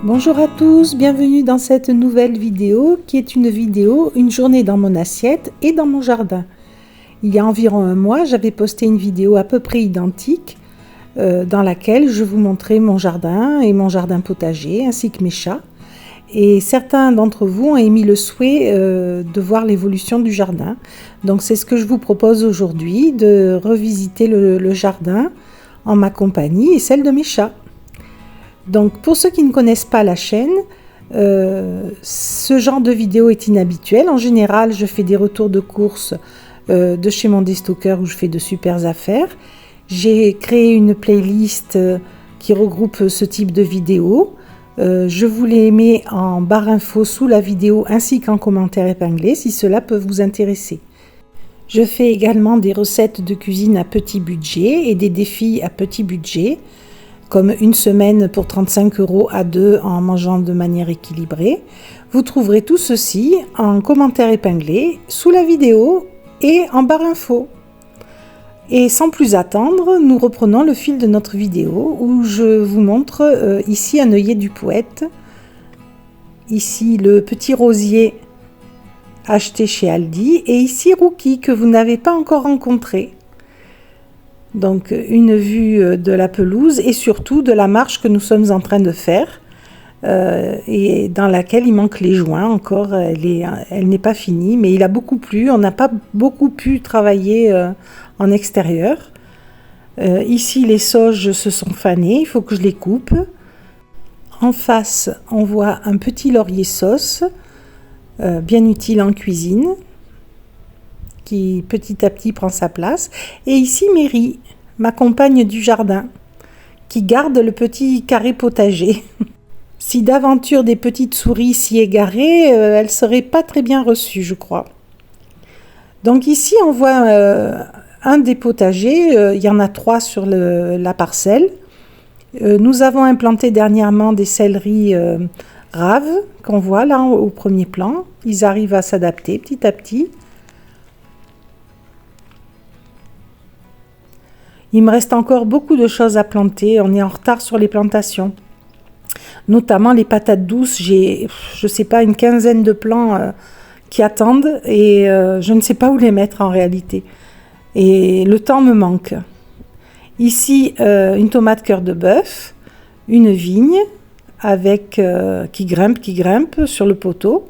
Bonjour à tous, bienvenue dans cette nouvelle vidéo qui est une journée dans mon assiette et dans mon jardin. Il y a environ un mois, j'avais posté une vidéo à peu près identique dans laquelle je vous montrais mon jardin et mon jardin potager ainsi que mes chats. Et certains d'entre vous ont émis le souhait de voir l'évolution du jardin. Donc c'est ce que je vous propose aujourd'hui, de revisiter le jardin en ma compagnie et celle de mes chats. Donc pour ceux qui ne connaissent pas la chaîne, ce genre de vidéo est inhabituel. En général, je fais des retours de courses de chez mon déstockeur où je fais de super affaires. J'ai créé une playlist qui regroupe ce type de vidéos. Je vous les mets en barre info sous la vidéo ainsi qu'en commentaire épinglé si cela peut vous intéresser. Je fais également des recettes de cuisine à petit budget et des défis à petit budget, comme une semaine pour 35 € à deux en mangeant de manière équilibrée. Vous trouverez tout ceci en commentaire épinglé sous la vidéo et en barre info. Et sans plus attendre, nous reprenons le fil de notre vidéo où je vous montre ici un œillet du poète, ici le petit rosier acheté chez Aldi et ici Rookie que vous n'avez pas encore rencontré. Donc une vue de la pelouse et surtout de la marche que nous sommes en train de faire et dans laquelle il manque les joints encore, elle n'est pas finie, mais il a beaucoup plu, on n'a pas beaucoup pu travailler en extérieur. Ici les sauges se sont fanées, il faut que je les coupe. En face on voit un petit laurier sauce, bien utile en cuisine, qui petit à petit prend sa place. Et ici Mary, ma compagne du jardin, qui garde le petit carré potager. Si d'aventure des petites souris s'y égaraient, elles ne seraient pas très bien reçues, je crois. Donc ici on voit un des potagers, il y en a 3 sur la parcelle. Nous avons implanté dernièrement des céleris raves, qu'on voit là au premier plan. Ils arrivent à s'adapter petit à petit. Il me reste encore beaucoup de choses à planter, on est en retard sur les plantations. Notamment les patates douces, j'ai, je sais pas, une quinzaine de plants qui attendent et je ne sais pas où les mettre en réalité. Et le temps me manque. Ici, une tomate cœur de bœuf, une vigne avec qui grimpe sur le poteau.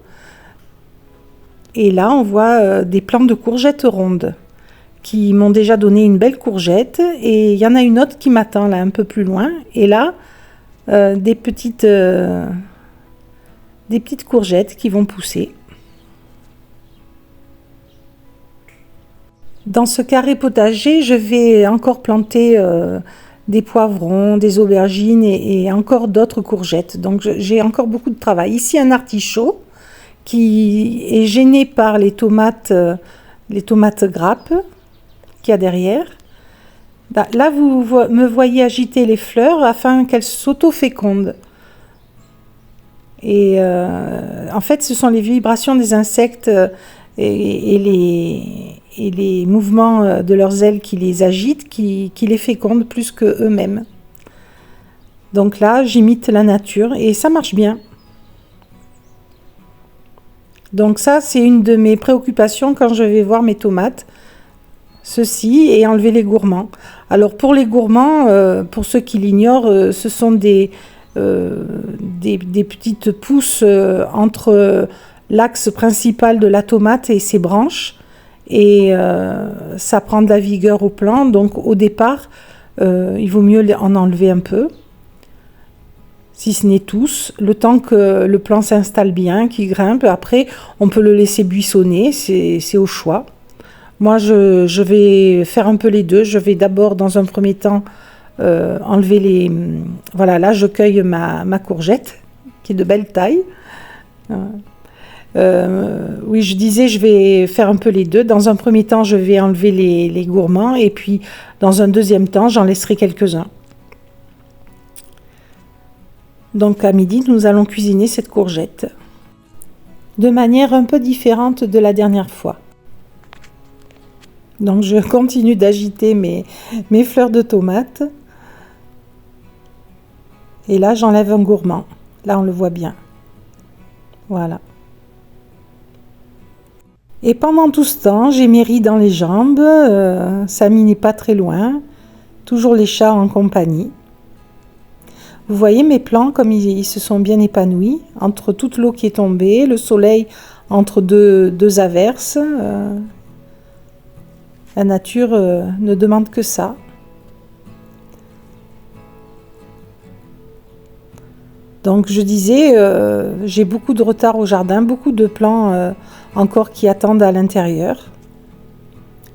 Et là, on voit des plants de courgettes rondes qui m'ont déjà donné une belle courgette et il y en a une autre qui m'attend là un peu plus loin et là des petites courgettes qui vont pousser. Dans ce carré potager, je vais encore planter des poivrons, des aubergines et encore d'autres courgettes. Donc j'ai encore beaucoup de travail. Ici un artichaut qui est gêné par les tomates grappes qu'il y a derrière. Là, vous me voyez agiter les fleurs afin qu'elles s'auto-fécondent. Et en fait, ce sont les vibrations des insectes et les mouvements de leurs ailes qui les agitent, qui les fécondent plus que eux-mêmes. Donc là, j'imite la nature et ça marche bien. Donc ça, c'est une de mes préoccupations quand je vais voir mes tomates. Ceci et enlever les gourmands. Alors pour les gourmands, pour ceux qui l'ignorent, ce sont des petites pousses entre l'axe principal de la tomate et ses branches et ça prend de la vigueur au plant. Donc au départ, il vaut mieux en enlever un peu, si ce n'est tous, le temps que le plant s'installe bien, qu'il grimpe. Après, on peut le laisser buissonner, c'est au choix. Moi, je vais faire un peu les deux. Je vais d'abord, dans un premier temps, enlever les... Voilà, là, je cueille ma courgette, qui est de belle taille. Oui, je disais, je vais faire un peu les deux. Dans un premier temps, je vais enlever les gourmands. Et puis, dans un deuxième temps, j'en laisserai quelques-uns. Donc à midi, nous allons cuisiner cette courgette de manière un peu différente de la dernière fois. Donc je continue d'agiter mes fleurs de tomates. Et là, j'enlève un gourmand. Là, on le voit bien. Voilà. Et pendant tout ce temps, j'ai mes riz dans les jambes. Samy n'est pas très loin. Toujours les chats en compagnie. Vous voyez mes plants comme ils se sont bien épanouis. Entre toute l'eau qui est tombée, le soleil entre deux averses. La nature ne demande que ça. Donc je disais, j'ai beaucoup de retard au jardin, beaucoup de plants encore qui attendent à l'intérieur.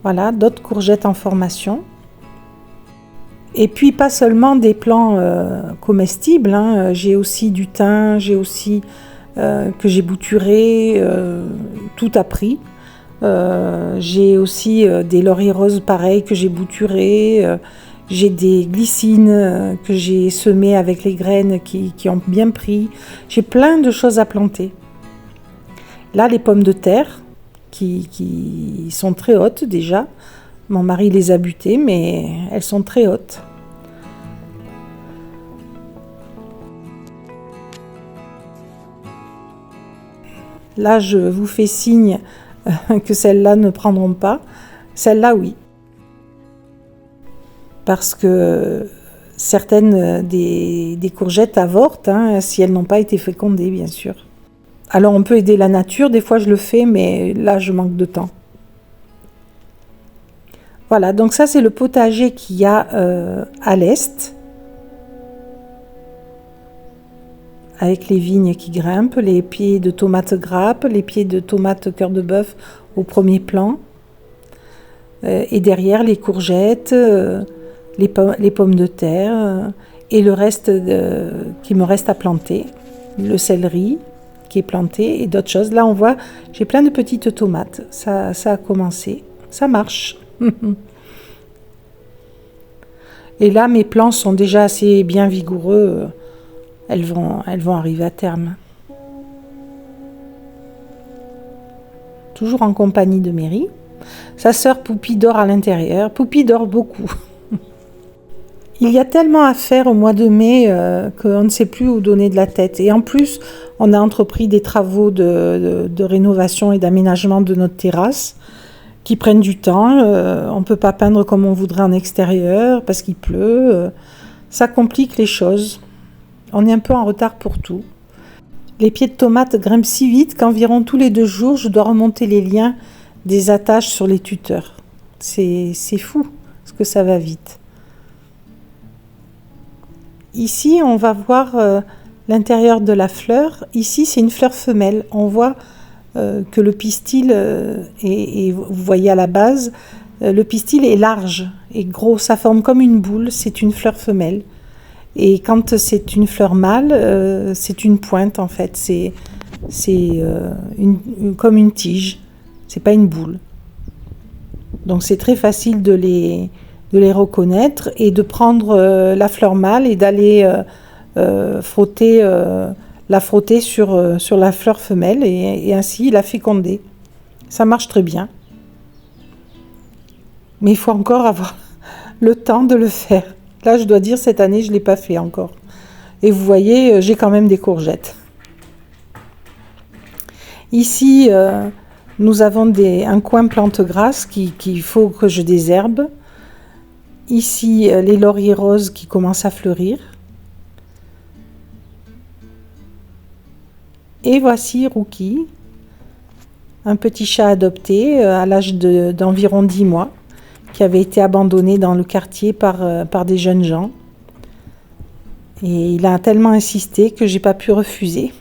Voilà, d'autres courgettes en formation. Et puis pas seulement des plants comestibles, hein. J'ai aussi du thym, j'ai aussi que j'ai bouturé, tout a pris. J'ai aussi des lauriers roses pareils que j'ai bouturés. J'ai des glycines que j'ai semées avec les graines qui ont bien pris. J'ai plein de choses à planter. Là, les pommes de terre qui sont très hautes déjà. Mon mari les a butées, mais elles sont très hautes. Là, je vous fais signe que celles-là ne prendront pas. Celles-là, oui. Parce que certaines des courgettes avortent, hein, si elles n'ont pas été fécondées, bien sûr. Alors on peut aider la nature, des fois je le fais, mais là je manque de temps. Voilà, donc ça c'est le potager qu'il y a à l'est, avec les vignes qui grimpent, les pieds de tomates grappes, les pieds de tomates cœur de bœuf au premier plan, et derrière les courgettes, les pommes de terre et le reste qui me reste à planter, le céleri qui est planté et d'autres choses. Là on voit, j'ai plein de petites tomates, ça a commencé, ça marche. Et là mes plants sont déjà assez bien vigoureux, elles vont arriver à terme. Toujours en compagnie de Mary. Sa sœur Poupie dort à l'intérieur, Poupie dort beaucoup. Il y a tellement à faire au mois de mai qu'on ne sait plus où donner de la tête. Et en plus, on a entrepris des travaux de rénovation et d'aménagement de notre terrasse qui prennent du temps. On ne peut pas peindre comme on voudrait en extérieur parce qu'il pleut. Ça complique les choses. On est un peu en retard pour tout. Les pieds de tomates grimpent si vite qu'environ tous les 2 jours, je dois remonter les liens des attaches sur les tuteurs. C'est fou, parce que ça va vite. Ici, on va voir l'intérieur de la fleur. Ici, c'est une fleur femelle. On voit que le pistil, et vous voyez à la base, le pistil est large et gros. Ça forme comme une boule. C'est une fleur femelle. Et quand c'est une fleur mâle, c'est une pointe en fait. C'est comme une tige. C'est pas une boule. Donc c'est très facile de les reconnaître et de prendre la fleur mâle et d'aller la frotter sur la fleur femelle et ainsi la féconder. Ça marche très bien. Mais il faut encore avoir le temps de le faire. Là, je dois dire, cette année, je ne l'ai pas fait encore. Et vous voyez, j'ai quand même des courgettes. Ici, nous avons un coin plante grasse qu'il faut que je désherbe. Ici, les lauriers roses qui commencent à fleurir. Et voici Rookie, un petit chat adopté à l'âge d'environ 10 mois, qui avait été abandonné dans le quartier par des jeunes gens. Et il a tellement insisté que j'ai pas pu refuser.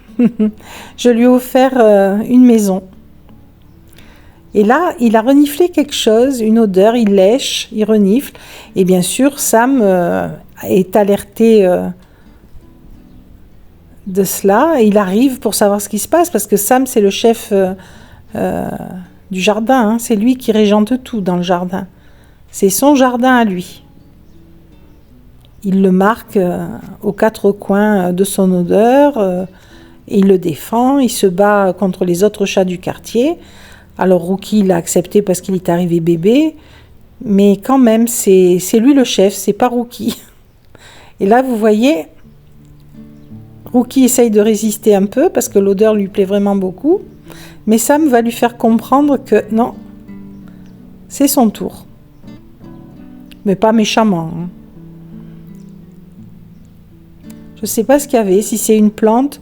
Je lui ai offert une maison. Et là, il a reniflé quelque chose, une odeur, il lèche, il renifle. Et bien sûr, Sam est alerté de cela. Et il arrive pour savoir ce qui se passe, parce que Sam, c'est le chef du jardin. Hein. C'est lui qui régente tout dans le jardin. C'est son jardin à lui. Il le marque aux quatre coins de son odeur, il le défend, il se bat contre les autres chats du quartier. Alors Rookie l'a accepté parce qu'il est arrivé bébé, mais quand même, c'est lui le chef, c'est pas Rookie. Et là, vous voyez, Rookie essaye de résister un peu parce que l'odeur lui plaît vraiment beaucoup, mais Sam va lui faire comprendre que non, c'est son tour. Mais pas méchamment. Je ne sais pas ce qu'il y avait, si c'est une plante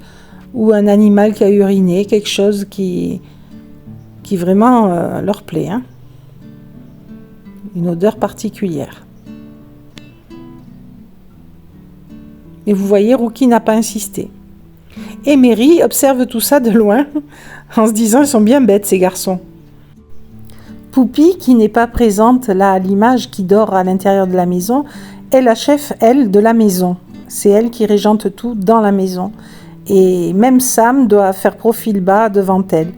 ou un animal qui a uriné, quelque chose qui vraiment leur plaît. Une odeur particulière. Et vous voyez, Rookie n'a pas insisté. Et Mary observe tout ça de loin, en se disant, ils sont bien bêtes ces garçons. Poupie, qui n'est pas présente là à l'image, qui dort à l'intérieur de la maison, est la chef, elle, de la maison. C'est elle qui régente tout dans la maison. Et même Sam doit faire profil bas devant elle.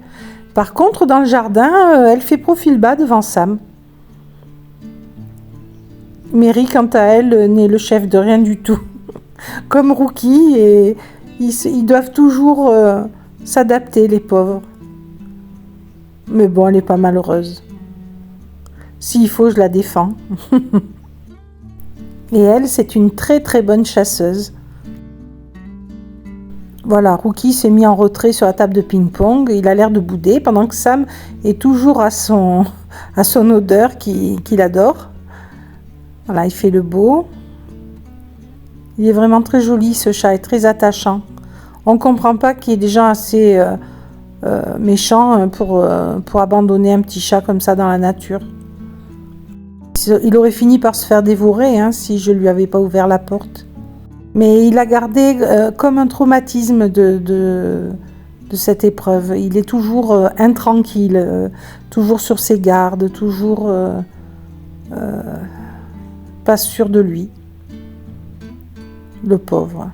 Par contre, dans le jardin, elle fait profil bas devant Sam. Mary, quant à elle, n'est le chef de rien du tout. Comme Rookie, et ils doivent toujours s'adapter, les pauvres. Mais bon, elle n'est pas malheureuse. S'il faut, je la défends. Et elle, c'est une très très bonne chasseuse. Voilà, Rookie s'est mis en retrait sur la table de ping-pong. Il a l'air de bouder pendant que Sam est toujours à son odeur qu'il adore. Voilà, il fait le beau. Il est vraiment très joli, ce chat, est très attachant. On ne comprend pas qu'il y ait des gens assez méchants pour abandonner un petit chat comme ça dans la nature. Il aurait fini par se faire dévorer si je ne lui avais pas ouvert la porte. Mais il a gardé comme un traumatisme de cette épreuve. Il est toujours intranquille, toujours sur ses gardes, toujours pas sûr de lui. Le pauvre.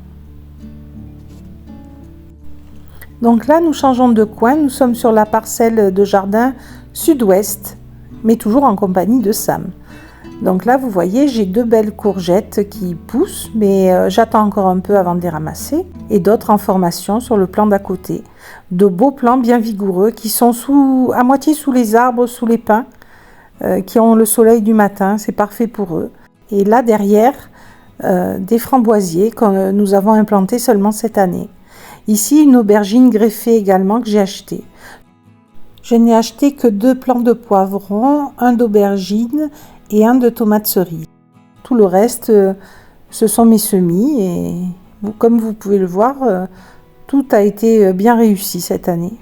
Donc là, nous changeons de coin. Nous sommes sur la parcelle de jardin sud-ouest, mais toujours en compagnie de Sam. Donc là, vous voyez, j'ai 2 belles courgettes qui poussent, mais j'attends encore un peu avant de les ramasser. Et d'autres en formation sur le plan d'à côté. De beaux plants bien vigoureux qui sont à moitié sous les arbres, sous les pins, qui ont le soleil du matin. C'est parfait pour eux. Et là, derrière, des framboisiers que nous avons implantés seulement cette année. Ici, une aubergine greffée également que j'ai achetée. Je n'ai acheté que 2 plants de poivrons, un d'aubergine et un de tomates cerises. Tout le reste, ce sont mes semis et comme vous pouvez le voir, tout a été bien réussi cette année.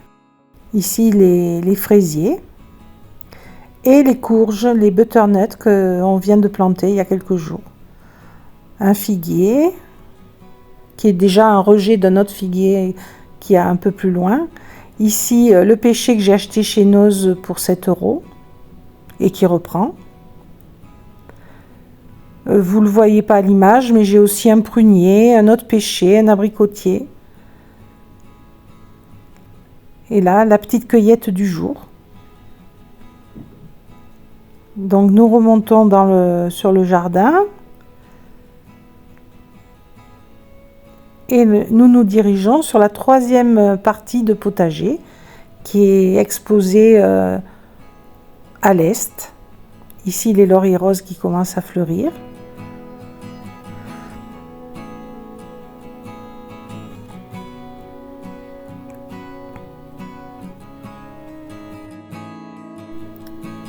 Ici, les fraisiers et les courges, les butternuts qu'on vient de planter il y a quelques jours. Un figuier, qui est déjà un rejet d'un autre figuier qui est un peu plus loin. Ici, le pêcher que j'ai acheté chez Noz pour 7 € et qui reprend. Vous ne le voyez pas à l'image, mais j'ai aussi un prunier, un autre pêcher, un abricotier. Et là, la petite cueillette du jour. Donc nous remontons sur le jardin. Et nous nous dirigeons sur la 3e partie de potager qui est exposée à l'est. Ici, les lauriers roses qui commencent à fleurir.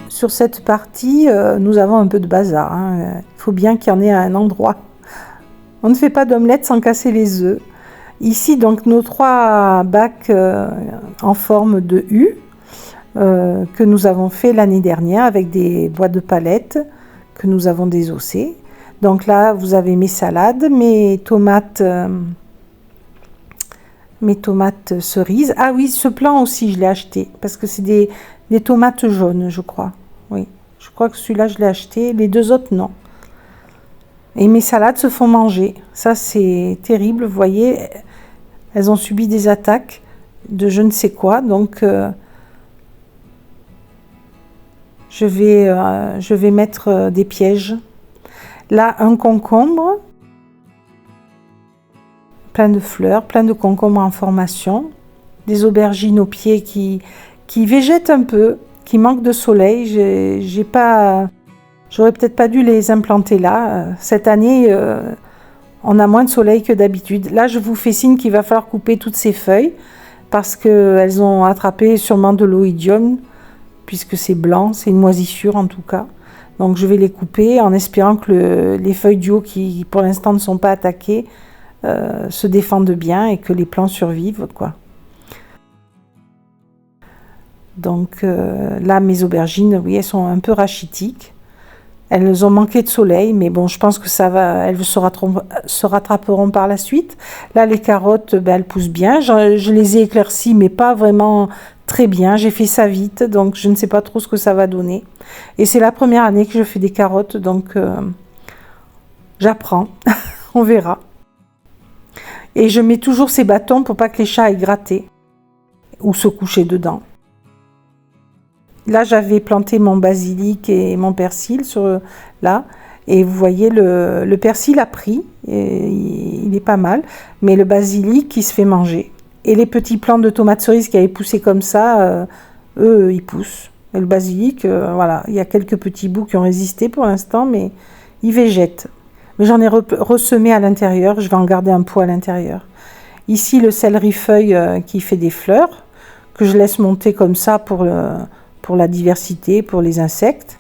Sur cette partie, nous avons un peu de bazar. Il faut bien qu'il y en ait à un endroit. On ne fait pas d'omelette sans casser les œufs. Ici, donc, nos 3 bacs en forme de U que nous avons fait l'année dernière avec des boîtes de palettes que nous avons désossées. Donc là, vous avez mes salades, mes tomates cerises. Ah oui, ce plant aussi, je l'ai acheté parce que c'est des tomates jaunes, je crois. Oui, je crois que celui-là, je l'ai acheté. Les 2 autres, non. Et mes salades se font manger. Ça, c'est terrible. Vous voyez, elles ont subi des attaques de je ne sais quoi. Donc, je vais mettre des pièges. Là, un concombre. plein de fleurs, plein de concombres en formation, des aubergines au pied qui végètent un peu, qui manquent de soleil. J'aurais peut-être pas dû les implanter là. Cette année, on a moins de soleil que d'habitude. Là, je vous fais signe qu'il va falloir couper toutes ces feuilles parce qu'elles ont attrapé sûrement de l'oïdium, puisque c'est blanc, c'est une moisissure en tout cas. Donc je vais les couper en espérant que les feuilles du haut qui pour l'instant ne sont pas attaquées se défendent bien et que les plants survivent, quoi. Donc là, mes aubergines, oui, elles sont un peu rachitiques. Elles ont manqué de soleil, mais bon, je pense que ça va, elles se rattraperont par la suite. Là, les carottes, ben, elles poussent bien. Je les ai éclaircies, mais pas vraiment très bien. J'ai fait ça vite, donc je ne sais pas trop ce que ça va donner. Et c'est la première année que je fais des carottes, donc j'apprends. On verra. Et je mets toujours ces bâtons pour pas que les chats aillent gratter ou se coucher dedans. Là, j'avais planté mon basilic et mon persil là. Et vous voyez, le persil a pris. Et il est pas mal. Mais le basilic, qui se fait manger. Et les petits plants de tomates cerises qui avaient poussé comme ça, eux, ils poussent. Et le basilic, voilà. Il y a quelques petits bouts qui ont résisté pour l'instant, mais ils végètent. Mais j'en ai ressemé à l'intérieur. Je vais en garder un pot à l'intérieur. Ici, le céleri feuille qui fait des fleurs, que je laisse monter comme ça pour la diversité, pour les insectes.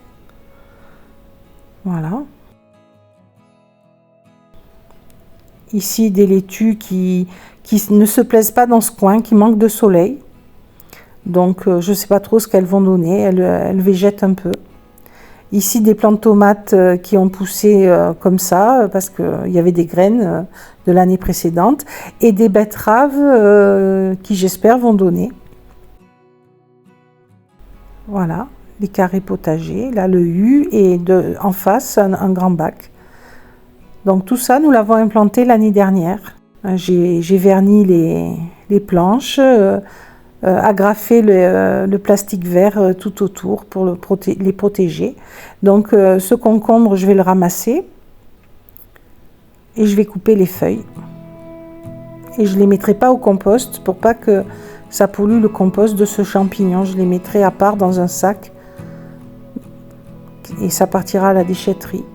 Voilà. Ici, des laitues qui ne se plaisent pas dans ce coin, qui manquent de soleil. Donc, je ne sais pas trop ce qu'elles vont donner. Elles végètent un peu. Ici, des plants de tomates qui ont poussé comme ça, parce qu'il y avait des graines de l'année précédente. Et des betteraves qui, j'espère, vont donner. Voilà, les carrés potagers, là le U et en face un grand bac. Donc tout ça, nous l'avons implanté l'année dernière. J'ai verni les planches, agrafé le plastique vert tout autour pour les protéger. Donc ce concombre, je vais le ramasser et je vais couper les feuilles. Et je ne les mettrai pas au compost pour pas que ça pollue le compost de ce champignon. Je les mettrai à part dans un sac et ça partira à la déchetterie.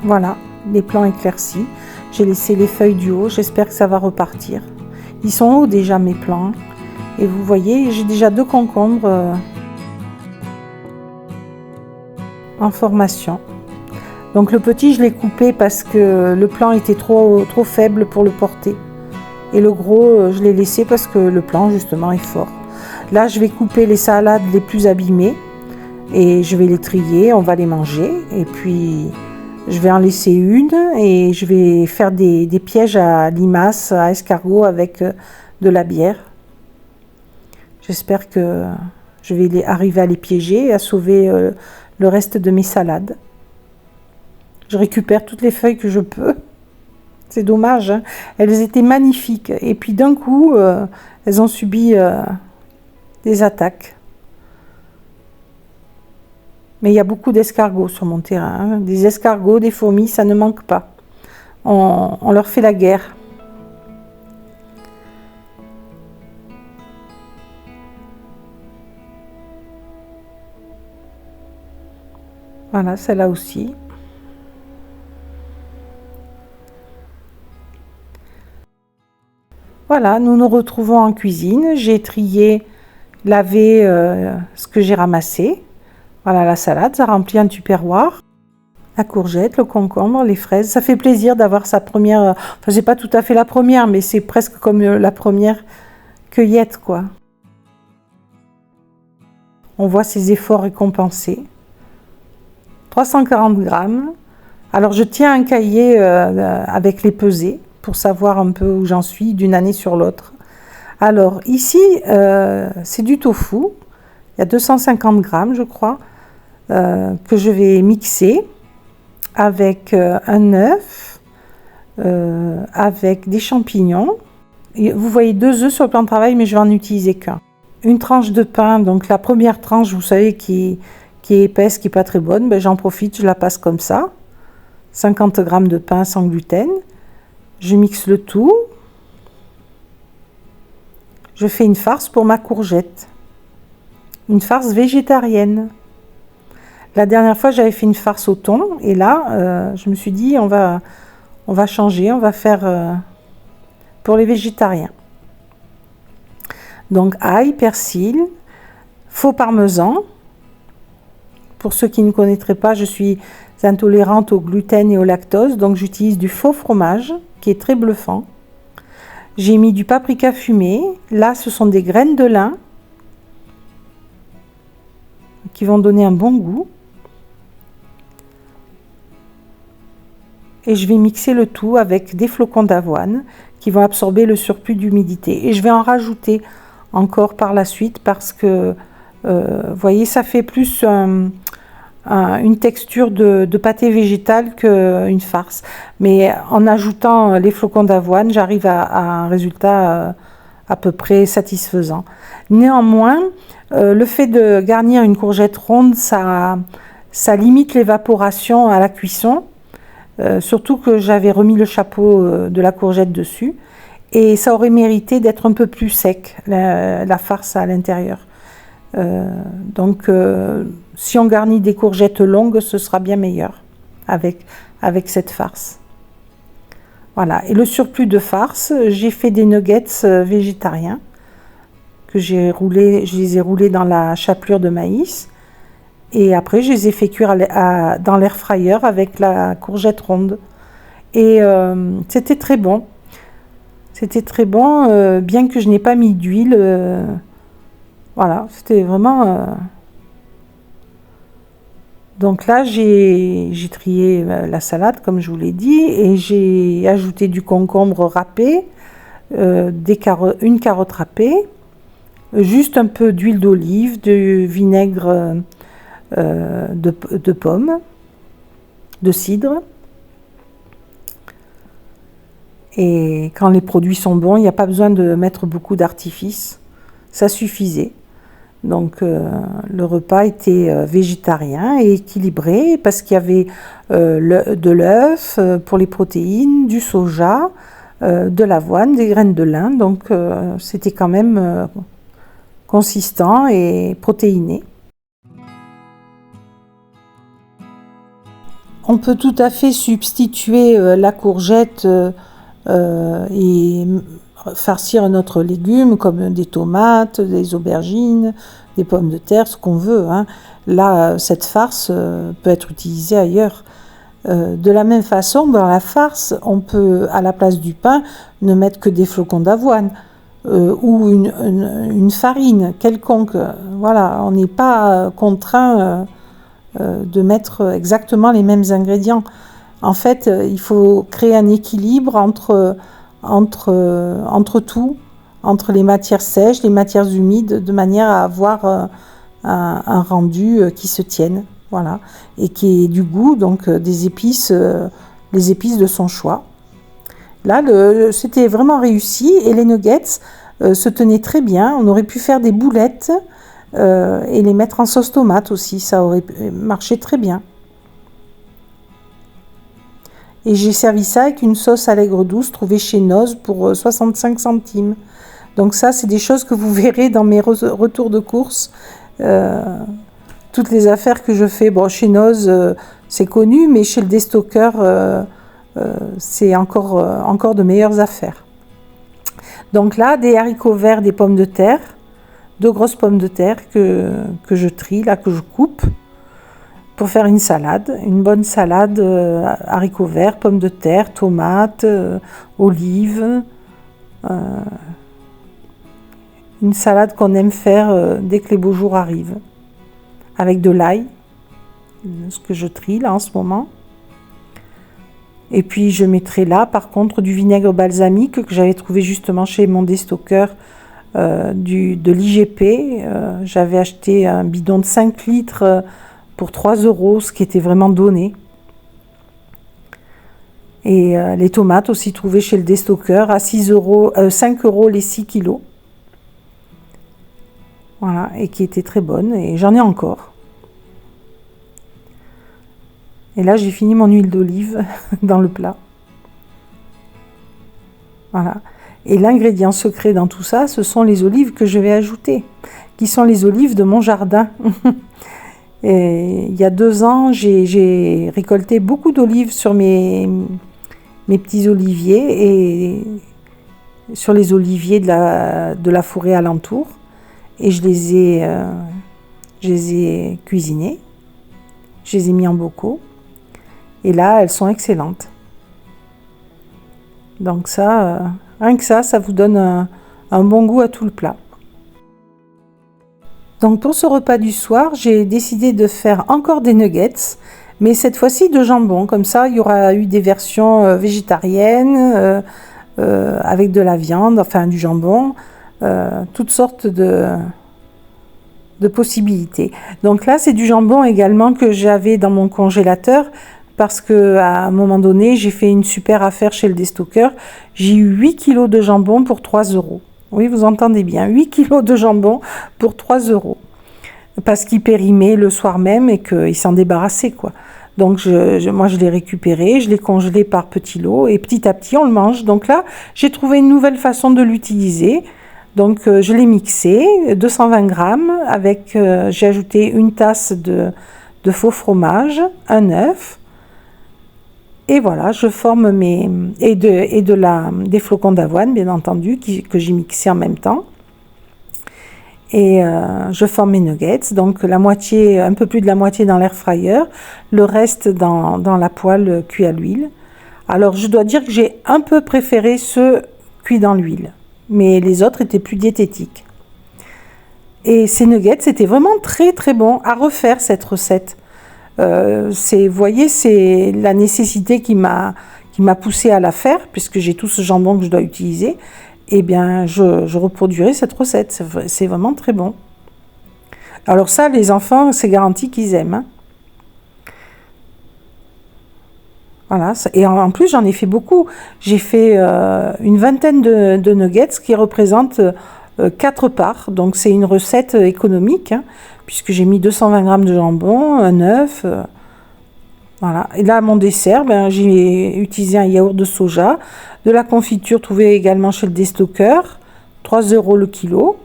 Voilà, les plants éclaircis. J'ai laissé les feuilles du haut. J'espère que ça va repartir. Ils sont hauts déjà, mes plants. Et vous voyez, j'ai déjà 2 concombres en formation. Donc le petit, je l'ai coupé parce que le plant était trop faible pour le porter. Et le gros, je l'ai laissé parce que le plant, justement, est fort. Là, je vais couper les salades les plus abîmées. Et je vais les trier, on va les manger. Et puis, je vais en laisser une. Et je vais faire des pièges à limaces, à escargots avec de la bière. J'espère que je vais arriver à les piéger et à sauver le reste de mes salades. Je récupère toutes les feuilles que je peux. C'est dommage, hein. Elles étaient magnifiques. Et puis d'un coup, elles ont subi des attaques. Mais il y a beaucoup d'escargots sur mon terrain. Hein. Des escargots, des fourmis, ça ne manque pas. On leur fait la guerre. Voilà, celle-là aussi. Voilà, nous nous retrouvons en cuisine. J'ai trié, lavé ce que j'ai ramassé. Voilà la salade, ça remplit un tupperware. La courgette, le concombre, les fraises. Ça fait plaisir d'avoir sa première... Enfin, c'est pas tout à fait la première, mais c'est presque comme la première cueillette, quoi. On voit ses efforts récompensés. 340 grammes. Alors, je tiens un cahier avec les pesées pour savoir un peu où j'en suis d'une année sur l'autre. Alors, ici, c'est du tofu. Il y a 250 grammes, je crois, que je vais mixer avec un œuf, avec des champignons. Et vous voyez 2 œufs sur le plan de travail, mais je vais en utiliser qu'un. Une tranche de pain, donc la première tranche, vous savez, qui qui est épaisse, qui n'est pas très bonne, ben, j'en profite, je la passe comme ça. 50 g de pain sans gluten. Je mixe le tout. Je fais une farce pour ma courgette. Une farce végétarienne. La dernière fois, j'avais fait une farce au thon. Et là, je me suis dit, on va changer. On va faire pour les végétariens. Donc, ail, persil, faux parmesan. Pour ceux qui ne connaîtraient pas, je suis intolérante au gluten et au lactose. Donc, j'utilise du faux fromage qui est très bluffant. J'ai mis du paprika fumé. Là, ce sont des graines de lin qui vont donner un bon goût. Et je vais mixer le tout avec des flocons d'avoine qui vont absorber le surplus d'humidité. Et je vais en rajouter encore par la suite parce que, vous voyez, ça fait plus une texture de pâté végétal qu'une farce. Mais en ajoutant les flocons d'avoine, j'arrive à un résultat à peu près satisfaisant. Néanmoins, le fait de garnir une courgette ronde, ça limite l'évaporation à la cuisson. Surtout que j'avais remis le chapeau de la courgette dessus. Et ça aurait mérité d'être un peu plus sec, la farce à l'intérieur. Donc, si on garnit des courgettes longues, ce sera bien meilleur avec cette farce. Voilà. Et le surplus de farce, j'ai fait des nuggets végétariens que je les ai roulés dans la chapelure de maïs. Et après, je les ai fait cuire dans l'air fryer avec la courgette ronde. Et c'était très bon. C'était très bon, bien que je n'ai pas mis d'huile. Voilà, c'était vraiment... Donc là, j'ai trié la salade, comme je vous l'ai dit, et j'ai ajouté du concombre râpé, une carotte râpée, juste un peu d'huile d'olive, de vinaigre de pomme, de cidre. Et quand les produits sont bons, il n'y a pas besoin de mettre beaucoup d'artifice. Ça suffisait. Donc le repas était végétarien et équilibré parce qu'il y avait de l'œuf pour les protéines, du soja, de l'avoine, des graines de lin. Donc c'était quand même consistant et protéiné. On peut tout à fait substituer la courgette et farcir notre légume comme des tomates, des aubergines, des pommes de terre, ce qu'on veut. Hein. Là, cette farce peut être utilisée ailleurs. De la même façon, dans la farce, on peut, à la place du pain, ne mettre que des flocons d'avoine ou une farine quelconque. Voilà, on n'est pas contraint de mettre exactement les mêmes ingrédients. En fait, il faut créer un équilibre entre tout, entre les matières sèches, les matières humides, de manière à avoir un rendu qui se tienne, voilà, et qui ait du goût, donc des épices, les épices de son choix. Là, c'était vraiment réussi et les nuggets se tenaient très bien. On aurait pu faire des boulettes et les mettre en sauce tomate aussi, ça aurait marché très bien. Et j'ai servi ça avec une sauce à l'aigre douce trouvée chez Noz pour 65 centimes. Donc ça, c'est des choses que vous verrez dans mes retours de course. Toutes les affaires que je fais, bon, chez Noz, c'est connu, mais chez le Destocker, c'est encore de meilleures affaires. Donc là, des haricots verts, des pommes de terre, 2 grosses pommes de terre que je trie, là, que je coupe, pour faire une salade, une bonne salade, haricots verts, pommes de terre, tomates, olives, une salade qu'on aime faire dès que les beaux jours arrivent, avec de l'ail, ce que je trie là en ce moment. Et puis je mettrai là par contre du vinaigre balsamique que j'avais trouvé justement chez mon Destocker de l'IGP. J'avais acheté un bidon de 5 litres pour 3 €, ce qui était vraiment donné. Et les tomates aussi trouvées chez le Destocker à 5 € les 6 kilos. Voilà, et qui étaient très bonnes, et j'en ai encore. Et là, j'ai fini mon huile d'olive dans le plat. Voilà. Et l'ingrédient secret dans tout ça, ce sont les olives que je vais ajouter, qui sont les olives de mon jardin. Et il y a 2 ans, j'ai récolté beaucoup d'olives sur mes petits oliviers et sur les oliviers de la forêt alentour. Et je les ai cuisinées, je les ai mis en bocaux. Et là, elles sont excellentes. Donc ça, rien que ça vous donne un bon goût à tout le plat. Donc pour ce repas du soir, j'ai décidé de faire encore des nuggets, mais cette fois-ci de jambon. Comme ça, il y aura eu des versions végétariennes, avec de la viande, enfin du jambon, toutes sortes de possibilités. Donc là, c'est du jambon également que j'avais dans mon congélateur, parce que à un moment donné, j'ai fait une super affaire chez le déstockeur. J'ai eu 8 kilos de jambon pour 3 €. Oui, vous entendez bien, 8 kilos de jambon pour 3 €. Parce qu'il périmait le soir même et qu'il s'en débarrassait, quoi. Donc moi, je l'ai récupéré, je l'ai congelé par petits lots et petit à petit, on le mange. Donc là, j'ai trouvé une nouvelle façon de l'utiliser. Donc je l'ai mixé, 220 grammes, avec, j'ai ajouté une tasse de faux fromage, un œuf. Et voilà, je forme des flocons d'avoine, bien entendu, que j'ai mixé en même temps. Et je forme mes nuggets, donc la moitié, un peu plus de la moitié dans l'air fryer, le reste dans la poêle cuit à l'huile. Alors je dois dire que j'ai un peu préféré ceux cuits dans l'huile, mais les autres étaient plus diététiques. Et ces nuggets, c'était vraiment très très bon à refaire cette recette. Vous voyez, c'est la nécessité qui m'a poussée à la faire, puisque j'ai tout ce jambon que je dois utiliser. Eh bien, je reproduirai cette recette. C'est vraiment très bon. Alors ça, les enfants, c'est garanti qu'ils aiment. Hein. Voilà. Et en plus, j'en ai fait beaucoup. J'ai fait une vingtaine de nuggets qui représentent 4 parts. Donc, c'est une recette économique, hein, puisque j'ai mis 220 grammes de jambon, un œuf. Voilà. Et là, mon dessert, j'ai utilisé un yaourt de soja, de la confiture trouvée également chez le déstockeur, 3 € le kilo.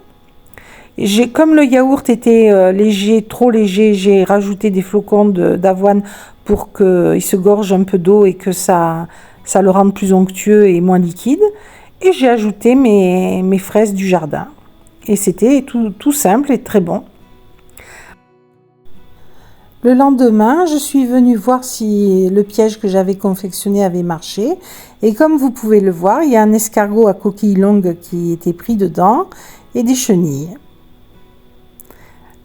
Comme le yaourt était léger, trop léger, j'ai rajouté des flocons d'avoine pour qu'il se gorge un peu d'eau et que ça le rende plus onctueux et moins liquide. Et j'ai ajouté mes fraises du jardin. Et c'était tout simple et très bon. Le lendemain, je suis venue voir si le piège que j'avais confectionné avait marché. Et comme vous pouvez le voir, il y a un escargot à coquille longue qui était pris dedans et des chenilles.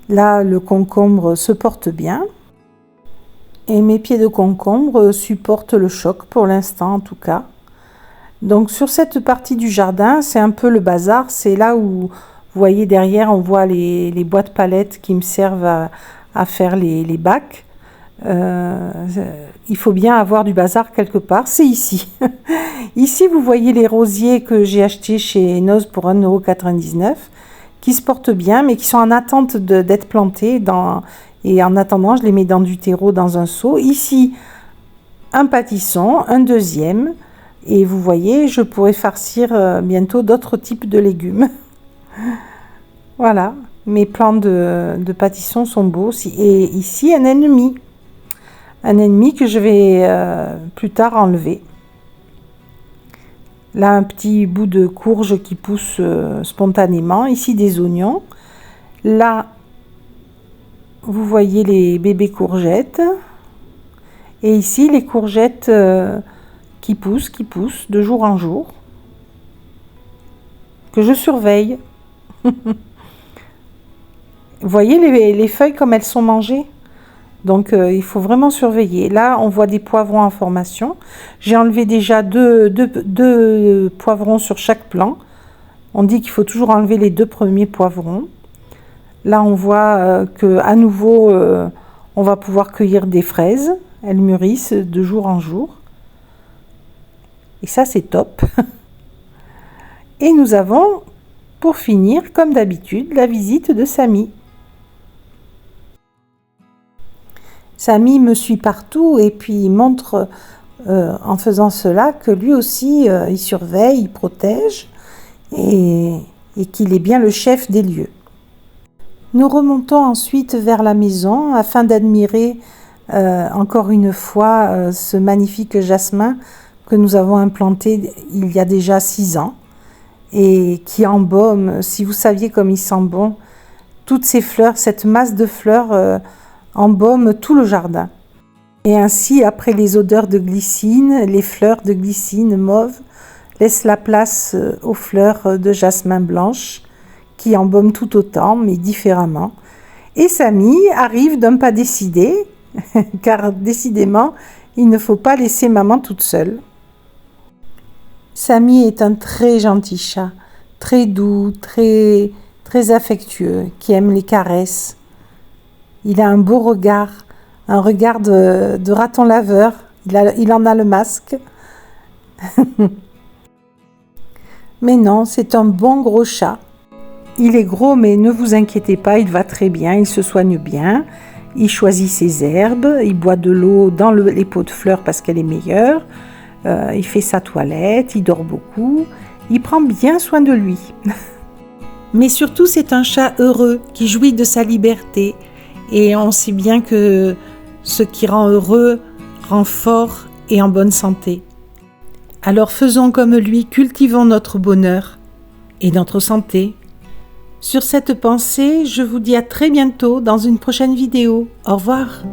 Là, le concombre se porte bien. Et mes pieds de concombre supportent le choc pour l'instant en tout cas. Donc sur cette partie du jardin, c'est un peu le bazar. C'est là où, vous voyez derrière, on voit les boîtes palettes qui me servent à faire les bacs. Il faut bien avoir du bazar quelque part, c'est ici. Ici, vous voyez les rosiers que j'ai achetés chez Noz pour 1,99 €, qui se portent bien, mais qui sont en attente d'être plantés. Et en attendant, je les mets dans du terreau, dans un seau. Ici, un pâtisson, un deuxième. Et vous voyez, je pourrais farcir bientôt d'autres types de légumes. Voilà. Mes plants de pâtisson sont beaux. Et ici, un ennemi. Un ennemi que je vais plus tard enlever. Là, un petit bout de courge qui pousse spontanément. Ici, des oignons. Là, vous voyez les bébés courgettes. Et ici, les courgettes qui poussent de jour en jour. Que je surveille. Vous voyez les feuilles comme elles sont mangées? Donc il faut vraiment surveiller. Là, on voit des poivrons en formation. J'ai enlevé déjà deux poivrons sur chaque plant. On dit qu'il faut toujours enlever les 2 premiers poivrons. Là, on voit que à nouveau, on va pouvoir cueillir des fraises. Elles mûrissent de jour en jour. Et ça, c'est top. Et nous avons, pour finir, comme d'habitude, la visite de Samy. Samy me suit partout et puis il montre en faisant cela que lui aussi il surveille, il protège et qu'il est bien le chef des lieux. Nous remontons ensuite vers la maison afin d'admirer encore une fois ce magnifique jasmin que nous avons implanté il y a déjà 6 ans et qui embaume, si vous saviez comme il sent bon, toutes ces fleurs, cette masse de fleurs embaume tout le jardin. Et ainsi, après les odeurs de glycine, les fleurs de glycine mauve laissent la place aux fleurs de jasmin blanche qui embaument tout autant, mais différemment. Et Samy arrive d'un pas décidé, car décidément, il ne faut pas laisser maman toute seule. Samy est un très gentil chat, très doux, très affectueux, qui aime les caresses. Il a un beau regard, un regard de raton laveur. Il en a le masque. Mais non, c'est un bon gros chat. Il est gros, mais ne vous inquiétez pas, il va très bien, il se soigne bien. Il choisit ses herbes, il boit de l'eau dans les pots de fleurs parce qu'elle est meilleure. Il fait sa toilette, il dort beaucoup. Il prend bien soin de lui. Mais surtout, c'est un chat heureux qui jouit de sa liberté. Et on sait bien que ce qui rend heureux rend fort et en bonne santé. Alors faisons comme lui, cultivons notre bonheur et notre santé. Sur cette pensée, je vous dis à très bientôt dans une prochaine vidéo. Au revoir.